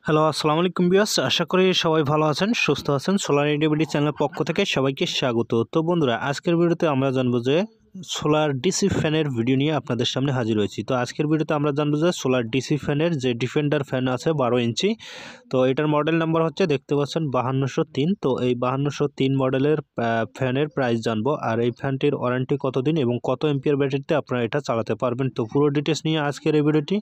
Hello, আসসালামু আলাইকুম viewers. আশা করি সবাই ভালো আছেন, সুস্থ আছেন। সোলার ইন্ডিভিডি চ্যানেলের পক্ষ থেকে সবাইকে স্বাগত। তো বন্ধুরা, আজকের ভিডিওতে আমরা জানবো যে সোলার ডিসি ফ্যানের ভিডিও নিয়ে আপনাদের সামনে হাজির হয়েছি। তো আজকের ভিডিওতে আমরা জানবো যে সোলার ডিসি ফ্যানের যে ডিফেন্ডার ফ্যান আছে 12 ইঞ্চি, তো এটার মডেল নাম্বার হচ্ছে দেখতে পাচ্ছেন 5203। তো এই 5203 মডেলের ফ্যানের প্রাইস জানবো, আর এই ফ্যানটির ওয়ারেন্টি কতদিন এবং কত এম্পিয়ার ব্যাটারিতে আপনারা এটা চালাতে পারবেন। তো পুরো ডিটেলস নিয়ে আজকের এই ভিডিওটি,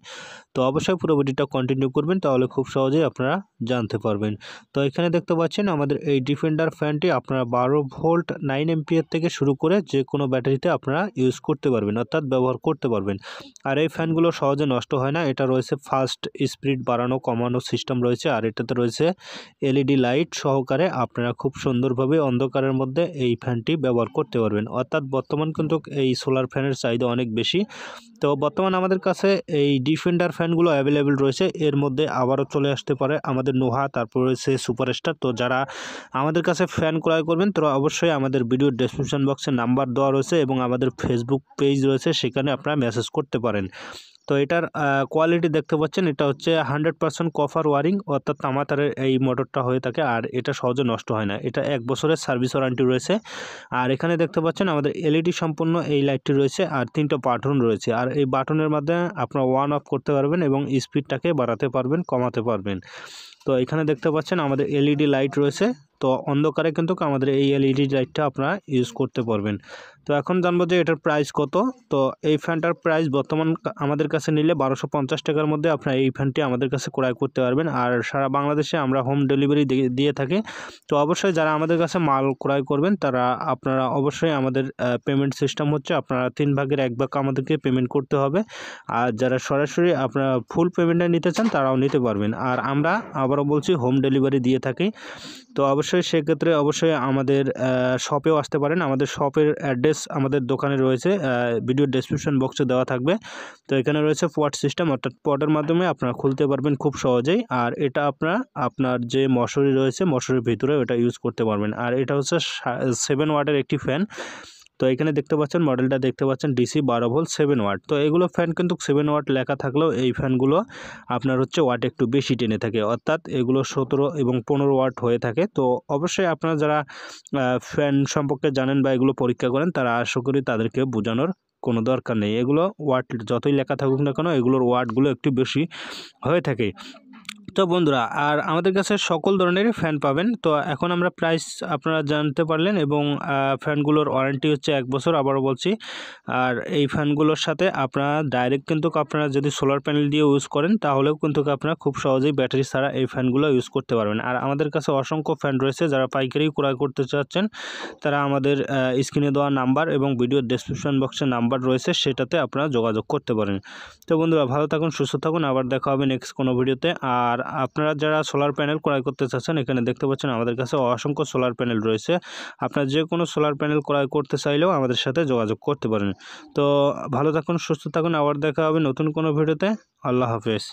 তো অবশ্যই পুরো ভিডিওটা কন্টিনিউ করবেন, তাহলে খুব সহজেই আপনারা জানতে পারবেন। তো এখানে দেখতে পাচ্ছেন আমাদের এই ডিফেন্ডার ফ্যানটি আপনারা 12 ভোল্ট 9 এম্পিয়ার থেকে শুরু করে যে কোনো ব্যাটারিতে আপনারা ইউজ করতে পারবেন, অর্থাৎ ব্যবহার করতে পারবেন। আর এই ফ্যানগুলো সহজে নষ্ট হয় না। এটা রয়েছে ফাস্ট স্পিড বাড়ানো কমানো সিস্টেম রয়েছে, আর এটাতে রয়েছে এলইডি লাইট সহকারে। আপনারা খুব সুন্দরভাবে অন্ধকারের মধ্যে এই ফ্যানটি ব্যবহার করতে পারবেন। অর্থাৎ বর্তমান কিন্তু এই সোলার ফ্যানের চাহিদা অনেক বেশি। তো বর্তমানে আমাদের কাছে এই ডিফেন্ডার ফ্যানগুলো অ্যাভেলেবেল রয়েছে। এর মধ্যে আবারও চলে আসতে পারে আমাদের নোহা, তারপর রয়েছে সুপারস্টার। তো যারা আমাদের কাছে ফ্যান ক্রয় করবেন তারা অবশ্যই আমাদের ভিডিওর ডেসক্রিপশন বক্সে নাম্বার দেওয়া রয়েছে এবং আমাদের ফেসবুক পেজ রয়েছে, সেখানে আপনারা মেসেজ করতে পারেন। তো এটার কোয়ালিটি দেখতে পাচ্ছেন, এটা হচ্ছে 100% কপার ওয়ারিং, অর্থাৎ তামাতারের এই মোটরটা হয়ে থাকে, আর এটা সহজে নষ্ট হয় না। এটা 1 বছরের সার্ভিস ওয়ারেন্টি রয়েছে। আর এখানে দেখতে পাচ্ছেন আমাদের এলইডি সম্পূর্ণ এই লাইটটি রয়েছে, আর 3টা বাটন রয়েছে। আর এই বাটনের মাধ্যমে আপনারা অন অফ করতে পারবেন এবং স্পিডটাকে বাড়াতে পারবেন, কমাতে পারবেন। তো এখানে দেখতে পাচ্ছেন আমাদের এলইডি লাইট রয়েছে। তো অন্ধকারে কিন্তু আমাদের এই এলইডি লাইটটা আপনারা ইউজ করতে পারবেন। তো এখন জানবো যে এটার প্রাইস কত। তো এই ফ্যানটার প্রাইস বর্তমান আমাদের কাছে নিলে 1250 টাকার মধ্যে আপনারা এই ফ্যানটি আমাদের কাছে ক্রয় করতে পারবেন। আর সারা বাংলাদেশে আমরা হোম ডেলিভারি দিয়ে থাকি। তো অবশ্যই যারা আমাদের কাছে মাল ক্রয় করবেন তারা আপনারা অবশ্যই আমাদের পেমেন্ট সিস্টেম হচ্ছে আপনারা 3 ভাগের 1 ভাগ আমাদেরকে পেমেন্ট করতে হবে। আর যারা সরাসরি আপনারা ফুল পেমেন্টে নিতে চান তারাও নিতে পারবেন। আর আমরা আবারও বলছি হোম ডেলিভারি দিয়ে থাকি। তো অবশ্যই সেক্ষেত্রে অবশ্যই আমাদের শপেও আসতে পারেন। আমাদের শপের অ্যাড্রেস আমাদের দোকানে রয়েছে, ভিডিও ডেসক্রিপশন বক্সে দেওয়া থাকবে। তো এখানে রয়েছে পট সিস্টেম, অর্থাৎ পটের মাধ্যমে আপনারা খুলতে পারবেন খুব সহজেই। আর এটা আপনার যে মশারি রয়েছে মশারির ভিতরে ওটা ইউজ করতে পারবেন। আর এটা হচ্ছে 7 ওয়াটের একটি ফ্যান। তো এখানে দেখতে পাচ্ছেন মডেলটা দেখতে পাচ্ছেন ডিসি 12 ভোল্ট 7 ওয়াট। তো এগুলো ফ্যান কিন্তু 7 ওয়াট লেখা থাকলেও এই ফ্যানগুলো আপনার হচ্ছে ওয়াট একটু বেশি টেনে থাকে, অর্থাৎ এগুলো 17 এবং 15 ওয়াট হয়ে থাকে। তো অবশ্যই আপনারা যারা ফ্যান সম্পর্কে জানেন বা এগুলো পরীক্ষা করেন তারা আশা করি তাদেরকে বোঝানোর কোনো দরকার নেই। এগুলো ওয়াট যতই লেখা থাকুক না কেন এগুলোর ওয়াটগুলো একটু বেশি হয়ে থাকে। তো বন্ধুরা, আর আমাদের কাছে সকল ধরনেরই ফ্যান পাবেন। তো এখন আমরা প্রাইস আপনারা জানতে পারলেন, এবং ফ্যানগুলোর ওয়ারেন্টি হচ্ছে 1 বছর, আবারও বলছি। আর এই ফ্যানগুলোর সাথে আপনারা ডাইরেক্ট কিন্তু আপনারা যদি সোলার প্যানেল দিয়ে ইউজ করেন তাহলেও কিন্তু আপনারা খুব সহজেই ব্যাটারি ছাড়া এই ফ্যানগুলো ইউজ করতে পারবেন। আর আমাদের কাছে অসংখ্য ফ্যান রয়েছে। যারা পাইকারি ক্রয় করতে চাচ্ছেন তারা আমাদের স্ক্রিনে দেওয়া নাম্বার এবং ভিডিওর ডেসক্রিপশন বক্সে নাম্বার রয়েছে, সেটাতে আপনারা যোগাযোগ করতে পারেন। তো বন্ধুরা, ভালো থাকুন, সুস্থ থাকুন, আবার দেখা হবে নেক্সট কোনো ভিডিওতে। আর আপনারা যারা সোলার প্যানেল ক্রয় করতে চাচ্ছেন, এখানে দেখতে পাচ্ছেন আমাদের কাছে অসংখ্য সোলার প্যানেল রয়েছে। আপনারা যে কোনো সোলার প্যানেল ক্রয় করতে চাইলেও আমাদের সাথে যোগাযোগ করতে পারেন। তো ভালো থাকুন, সুস্থ থাকুন, আবার দেখা হবে নতুন কোনো ভিডিওতে। আল্লাহ হাফেজ।